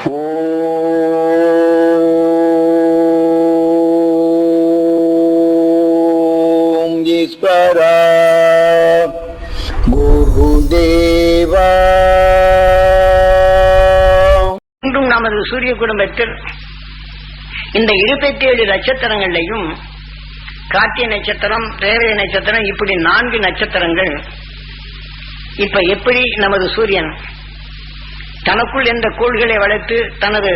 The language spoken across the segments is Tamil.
ஓம் ஈஸ்வரா குருதேவா. இன்றும் நமது சூரிய குடும்பத்தில் இந்த 27 நட்சத்திரங்களையும் கார்த்திகை நட்சத்திரம், ரேவதி நட்சத்திரம், இப்படி 4 நட்சத்திரங்கள். இப்ப எப்படி நமது சூரியன் தனக்குள் எந்த கோள்களை வளர்த்து தனது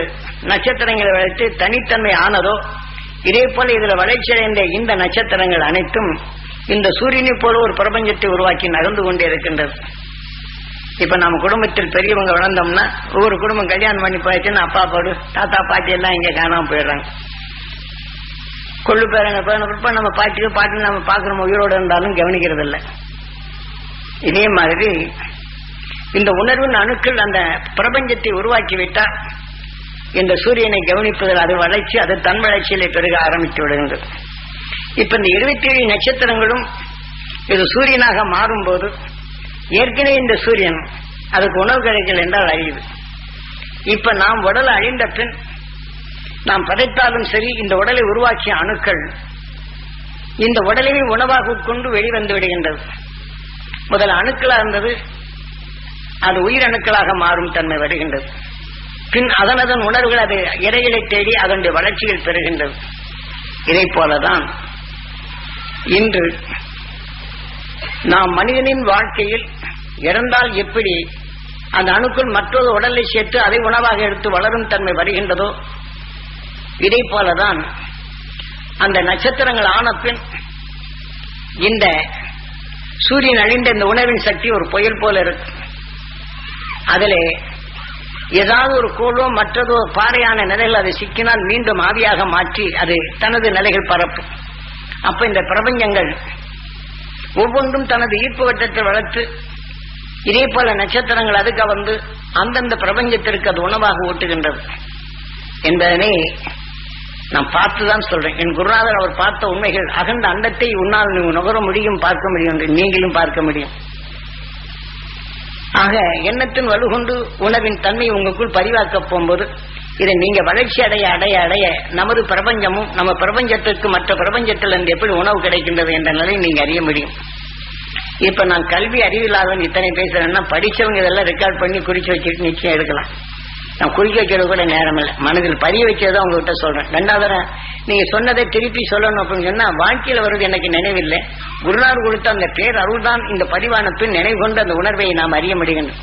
நட்சத்திரங்களை வளர்த்து தனித்தன்மை ஆனதோ, இதே போல இதுல வளர்ச்சியடைந்த இந்த நட்சத்திரங்கள் அனைத்தும் இந்த சூரியனை போல ஒரு பிரபஞ்சத்தை உருவாக்கி நகர்ந்து கொண்டே இருக்கின்றது. இப்ப நம்ம குடும்பத்தில் பெரியவங்க வளர்ந்தோம்னா, ஒவ்வொரு குடும்பம் கல்யாணம் பண்ணி போயிடுச்சுன்னா அப்பா பாடு தாத்தா பாட்டி எல்லாம் இங்க காணாம போயிடுறாங்க. கொள்ளு பேரங்க போன நம்ம பாட்டு நம்ம பாக்குறோம், உயிரோடு இருந்தாலும் கவனிக்கிறது இல்லை. இதே மாதிரி இந்த உணர்வின் அணுக்கள் அந்த பிரபஞ்சத்தை உருவாக்கிவிட்டால் இந்த சூரியனை கவனிப்பதில் அது வளர்ச்சி, அது தன் வளர்ச்சியிலே பெருக ஆரம்பித்து விடுகின்றது. இப்ப இந்த 27 நட்சத்திரங்களும் இது சூரியனாக மாறும்போது, ஏற்கனவே இந்த சூரியன் அதுக்கு உணவு கிடைக்கல என்றால் அழியுது. இப்ப நாம் உடல் அழிந்த பின் நாம் படைத்தாலும் சரி, இந்த உடலை உருவாக்கிய அணுக்கள் இந்த உடலையே உணவாக உட்கொண்டு வெளிவந்து விடுகின்றது. முதல் அணுக்களாக இருந்தது அது உயிரணுக்களாக மாறும் தன்மை வருகின்றது. பின் அதனதன் உணர்வுகள் அது இறைகளை தேடி அதனுடைய வளர்ச்சிகள் பெறுகின்றது. இதை போலதான் இன்று நாம் மனிதனின் வாழ்க்கையில் இறந்தால் எப்படி அந்த அணுக்குள் மற்றொரு உடலை சேர்த்து அதை உணவாக எடுத்து வளரும் தன்மை வருகின்றதோ, இதை போலதான் அந்த நட்சத்திரங்கள் ஆன பின் இந்த சூரியன் அழிந்த இந்த உணவின் சக்தி ஒரு புயல் போல இருக்கு. அதிலே ஏதாவது ஒரு கோளோ மற்றதோ பாறையான நிலையில் அது சிக்கினால் மீண்டும் ஆவியாக மாற்றி அது தனது நிலைகள் பரப்பும். அப்ப இந்த பிரபஞ்சங்கள் ஒவ்வொன்றும் தனது ஈர்ப்பு வட்டத்தை வளர்த்து, இதே போல நட்சத்திரங்கள் அதுக்கு வந்து அந்தந்த பிரபஞ்சத்திற்கு அது உணவாக ஊட்டுகின்றது என்பதனை நான் பார்த்துதான் சொல்றேன். என் குருநாதர் அவர் பார்த்த உண்மைகள், அகண்ட அண்டத்தை உன்னால் நுகர முடியும், பார்க்க முடியும் என்று நீங்களும் பார்க்க முடியும். ஆக எண்ணத்தின் வலுகொண்டு உணவின் தன்மை உங்களுக்குள் பதிவாக்க போகும்போது, இதை நீங்க வளர்ச்சி அடைய அடைய அடைய நமது பிரபஞ்சமும் நம்ம பிரபஞ்சத்திற்கு மற்ற பிரபஞ்சத்தில் இருந்து எப்படி உணவு கிடைக்கின்றது என்ற நிலையை நீங்க அறிய முடியும். இப்ப நான் கல்வி அறிவில்லாதவன் இத்தனை பேசுறேன்னா, படிச்சவங்க இதெல்லாம் ரெக்கார்ட் பண்ணி குறிச்சு வச்சுட்டு நிச்சயம் எடுக்கலாம். நான் குறிக்க வைக்கிறது கூட நேரம் இல்லை, மனதில் பதிய வச்சதான் உங்ககிட்ட சொல்றேன். 2வது நீங்க சொன்னதை திருப்பி சொல்லணும் அப்படின்னு சொன்னா வாழ்க்கையில வருது எனக்கு நினைவில்லை. குருநாதர் கொடுத்த அந்த பேர் அருள்தான் இந்த பதிவான பின் நினைவு கொண்டு அந்த உணர்வை நாம் அறிய முடிகின்றோம்.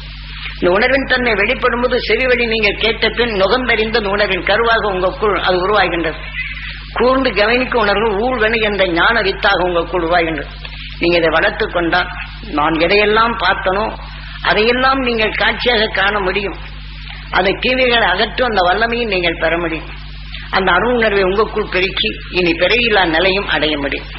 இந்த உணர்வின் தன்மை வெளிப்படும் போது செவிவழி நீங்கள் கேட்ட பின் நுகர்ந்தறிந்த இந்த உணர்வின் கருவாக உங்களுக்குள் அது உருவாகின்றது. கூர்ந்து கவனிக்க உணர்வு ஊழ்கணி என்ற ஞான வித்தாக உங்களுக்குள் உருவாகின்றது. நீங்க இதை வளர்த்து கொண்டால் நான் எதையெல்லாம் பார்த்தனோ அதையெல்லாம் நீங்கள் காட்சியாக காண முடியும். அந்த தீமைகளை அகற்றும் அந்த வல்லமையும் நீங்கள் பெற முடியும். அந்த அணு உணர்வை உங்களுக்குள் பெருக்கி இனி பிறவியில்லா நிலையும் அடைய முடியும்.